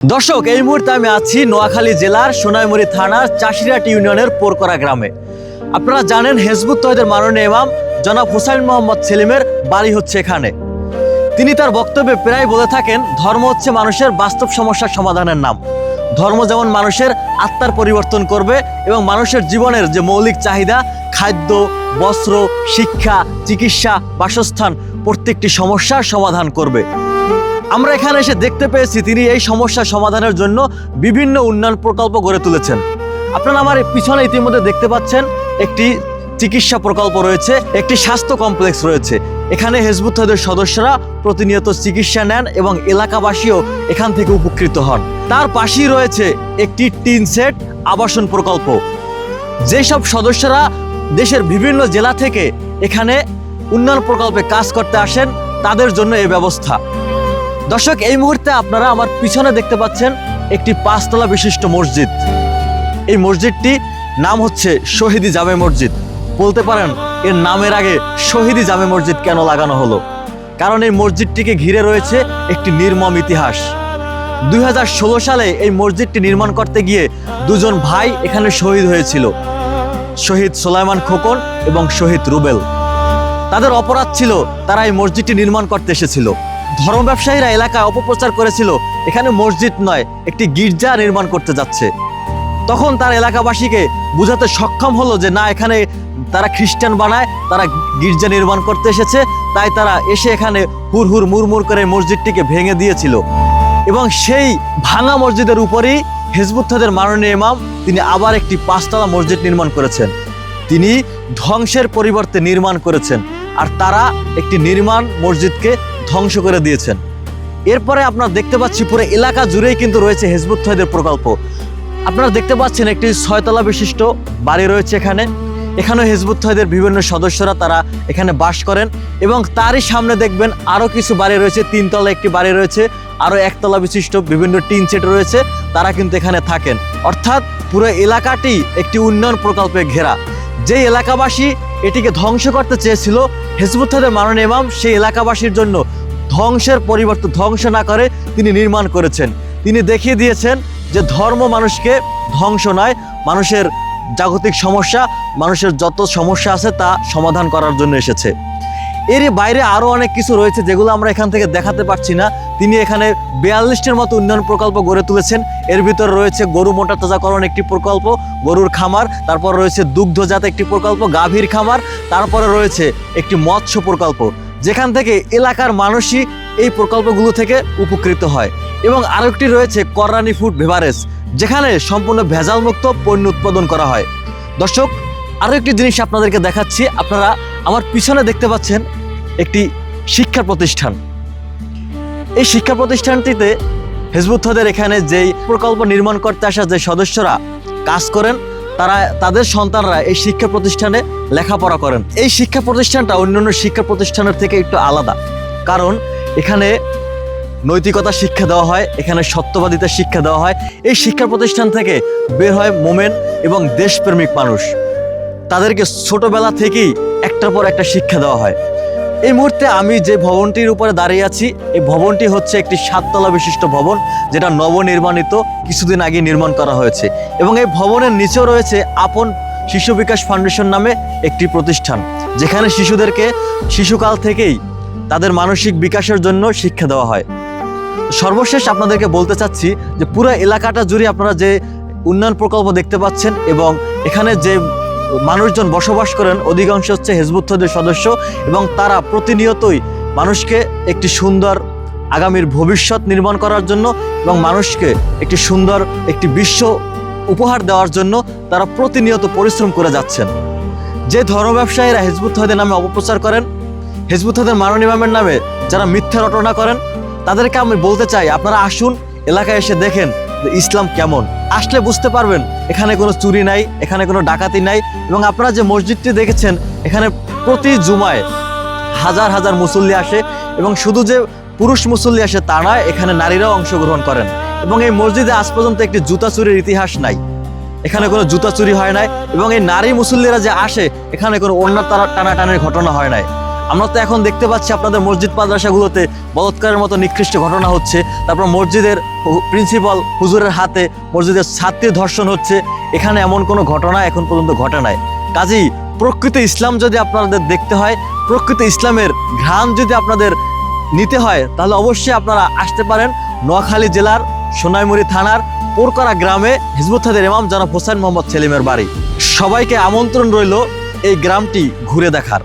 দর্শক, এই মুহূর্তে আমি আছি নোয়াখালী জেলার সোনাইমুড়ি থানার চাষিরহাট ইউনিয়নের পোরকরা গ্রামে। আপনারা জানেন হেজবুত তৌহিদের মাননীয় ইমাম জনাব হুসাইন মোহাম্মদ সেলিমের বাড়ি হচ্ছে এখানে। তিনি তার বক্তব্যে প্রায় বলে থাকেন, ধর্ম হচ্ছে মানুষের বাস্তব সমস্যার সমাধানের নাম। ধর্ম যেমন মানুষের আত্মার পরিবর্তন করবে এবং মানুষের জীবনের যে মৌলিক চাহিদা, খাদ্য, বস্ত্র, শিক্ষা, চিকিৎসা, বাসস্থান, প্রত্যেকটি সমস্যার সমাধান করবে। আমরা এখানে এসে দেখতে পেয়েছি তিনি এই সমস্যা সমাধানের জন্য বিভিন্ন উন্নয়ন প্রকল্প গড়ে তুলেছেন। আপনারা আমার পিছনে ইতিমধ্যে দেখতে পাচ্ছেন একটি চিকিৎসা প্রকল্প রয়েছে, একটি স্বাস্থ্য কমপ্লেক্স রয়েছে। এখানে হেজবুত তৌহিদের সদস্যরা প্রতিনিয়ত চিকিৎসা নেন এবং এলাকাবাসীও এখান থেকে উপকৃত হন। তার পাশেই রয়েছে একটি টিন সেট আবাসন প্রকল্প। যেসব সদস্যরা দেশের বিভিন্ন জেলা থেকে এখানে উন্নয়ন প্রকল্পে কাজ করতে আসেন তাদের জন্য এই ব্যবস্থা। দর্শক, এই মুহূর্তে আপনারা আমার পিছনে দেখতে পাচ্ছেন একটি 5 তলা বিশিষ্ট মসজিদ। এই মসজিদটি নাম হচ্ছে শহীদি জামে মসজিদ। বলতে পারেন এর নামের আগে শহীদি জামে মসজিদ কেন লাগানো হলো? কারণ এই মসজিদটিকে ঘিরে রয়েছে একটি নির্মম ইতিহাস। 2016 সালে এই মসজিদটি নির্মাণ করতে গিয়ে দুজন ভাই এখানে শহীদ হয়েছিল, শহীদ সোলাইমান খোকন এবং শহীদ রুবেল। তাদের অপরাধ ছিল তারা এই মসজিদটি নির্মাণ করতে এসেছিল। ধর্ম ব্যবসায়ীরা এলাকায় অপপ্রচার করেছিল এখানে মসজিদ নয়, একটি গির্জা নির্মাণ করতে যাচ্ছে। তখন তার এলাকাবাসীকে বুঝাতে সক্ষম হলো যে না, এখানে তারা খ্রিস্টান বানায়, তারা গির্জা নির্মাণ করতে এসেছে, তাই তারা এসে এখানে হুড়হুড় মুড়মুড় করে মসজিদটিকে ভেঙে দিয়েছিল। এবং সেই ভাঙা মসজিদের উপরেই হেজবুত তৌহিদের মাননীয় ইমাম তিনি আবার একটি 5 তলা মসজিদ নির্মাণ করেছেন। তিনি ধ্বংসের পরিবর্তে নির্মাণ করেছেন, আর তারা একটি নির্মাণ মসজিদকে ধ্বংস করে দিয়েছেন। এরপরে আপনারা দেখতে পাচ্ছি পুরো এলাকা জুড়েই কিন্তু রয়েছে হেজবুত তৌহিদের প্রকল্প। আপনারা দেখতে পাচ্ছেন একটি 6 তলা বিশিষ্ট বাড়ি রয়েছে এখানে। এখানে হেজবুত তৌহিদের বিভিন্ন সদস্যরা তারা এখানে বাস করেন এবং তারই সামনে দেখবেন আরও কিছু বাড়ি রয়েছে। 3 তলা একটি বাড়ি রয়েছে, আরও 1 তলা বিশিষ্ট বিভিন্ন টিন সেট রয়েছে, তারা কিন্তু এখানে থাকেন। অর্থাৎ পুরো এলাকাটি একটি উন্নয়ন প্রকল্পে ঘেরা। যে এলাকাবাসী এটিকে ধ্বংস করতে চেয়েছিল, হেজবুত তৌহিদের মাননীয় ইমাম সেই এলাকাবাসীর জন্য ধ্বংসের পরিবর্তে ধ্বংস না করে তিনি নির্মাণ করেছেন। তিনি দেখিয়ে দিয়েছেন যে ধর্ম মানুষকে ধ্বংস নয়, মানুষের জাগতিক সমস্যা, মানুষের যত সমস্যা আছে তা সমাধান করার জন্য এসেছে। এর বাইরে আরও অনেক কিছু রয়েছে যেগুলো আমরা এখান থেকে দেখাতে পারছি না। তিনি এখানে 42টির মতো উন্নয়ন প্রকল্প গড়ে তুলেছেন। এর ভিতরে রয়েছে গরু মোটা তাজাকরণ একটি প্রকল্প, গরুর খামার, তারপর রয়েছে দুগ্ধজাত একটি প্রকল্প, গাভীর খামার, তারপরে রয়েছে একটি মৎস্য প্রকল্প, যেখান থেকে এলাকার মানুষই এই প্রকল্পগুলো থেকে উপকৃত হয়। এবং আরেকটি রয়েছে কররানি ফুড বেভারেজ, যেখানে সম্পূর্ণ ভেজালমুক্ত পণ্য উৎপাদন করা হয়। দর্শক, আরও একটি জিনিস আপনাদেরকে দেখাচ্ছি। আপনারা আমার পিছনে দেখতে পাচ্ছেন একটি শিক্ষা প্রতিষ্ঠান। এই শিক্ষা প্রতিষ্ঠানটিতে হেজবুত তৌহিদের এখানে যেই প্রকল্প নির্মাণ করতে আসা যে সদস্যরা কাজ করেন, তাদের সন্তানরা এই শিক্ষা প্রতিষ্ঠানে লেখাপড়া করেন। এই শিক্ষা প্রতিষ্ঠানটা অন্যান্য শিক্ষা প্রতিষ্ঠানের থেকে একটু আলাদা, কারণ এখানে নৈতিকতা শিক্ষা দেওয়া হয়, এখানে সত্যবাদিতা শিক্ষা দেওয়া হয়। এই শিক্ষা প্রতিষ্ঠান থেকে বের হয় মোমেন এবং দেশপ্রেমিক মানুষ। তাদেরকে ছোটবেলা থেকেই একটার পর একটা শিক্ষা দেওয়া হয়। এই মুহূর্তে আমি যে ভবনটির উপরে দাঁড়িয়ে আছি, এই ভবনটি হচ্ছে একটি 7 তলা বিশিষ্ট ভবন, যেটা নবনির্মাণিত, কিছুদিন আগে নির্মাণ করা হয়েছে। এবং এই ভবনের নিচেও রয়েছে আপন শিশু বিকাশ ফাউন্ডেশন নামে একটি প্রতিষ্ঠান, যেখানে শিশুদেরকে শিশুকাল থেকেই তাদের মানসিক বিকাশের জন্য শিক্ষা দেওয়া হয়। সর্বশেষ আপনাদেরকে বলতে চাচ্ছি যে পুরো এলাকাটা জুড়ে আপনারা যে উন্নয়ন প্রকল্প দেখতে পাচ্ছেন এবং এখানে যে মানুষজন বসবাস করেন অধিকাংশ হচ্ছে হেজবুত তৌহিদের সদস্য, এবং তারা প্রতিনিয়তই মানুষকে একটি সুন্দর আগামীর ভবিষ্যৎ নির্মাণ করার জন্য এবং মানুষকে একটি সুন্দর একটি বিশ্ব উপহার দেওয়ার জন্য তারা প্রতিনিয়ত পরিশ্রম করে যাচ্ছেন। যে ধর্ম ব্যবসায়ীরা হেজবুত তৌহিদের নামে অপপ্রচার করেন, হেজবুত তৌহিদের মাননীয় ইমামের নামে যারা মিথ্যা রটনা করেন, তাদেরকে আমি বলতে চাই আপনারা আসুন, এলাকায় এসে দেখেন যে ইসলাম কেমন। আসলে বুঝতে পারবেন এখানে কোনো চুরি নাই, এখানে কোনো ডাকাতি নাই। এবং আপনারা যে মসজিদটি দেখেছেন, এখানে প্রতি জুমায় হাজার হাজার মুসল্লি আসে, এবং শুধু যে পুরুষ মুসল্লি আসে তা নয়, এখানে নারীরাও অংশগ্রহণ করেন। এবং এই মসজিদে আজ পর্যন্ত একটি জুতা চুরির ইতিহাস নাই, এখানে কোনো জুতা চুরি হয় নাই। এবং এই নারী মুসল্লিরা যে আসে, এখানে কোনো ওড়না টানাটানির ঘটনা হয় নাই। আমরা তো এখন দেখতে পাচ্ছি আপনাদের মসজিদ মাদ্রাসাগুলোতে বলাৎকারের মতো নিকৃষ্ট ঘটনা হচ্ছে। তারপর মসজিদের প্রিন্সিপাল হুজুরের হাতে মসজিদের ছাত্রী ধর্ষণ হচ্ছে, এখানে এমন কোনো ঘটনা এখন পর্যন্ত ঘটে নাই। কাজেই প্রকৃত ইসলাম যদি আপনাদের দেখতে হয়, প্রকৃত ইসলামের ঘ্রাণ যদি আপনাদের নিতে হয়, তাহলে অবশ্যই আপনারা আসতে পারেন নোয়াখালী জেলার সোনাইমুড়ি থানার পোরকরা গ্রামে হিজবুত তাওহীদের ইমাম জনাব হোসাইন মোহাম্মদ সেলিমের বাড়ি। সবাইকে আমন্ত্রণ রইল এই গ্রামটি ঘুরে দেখার।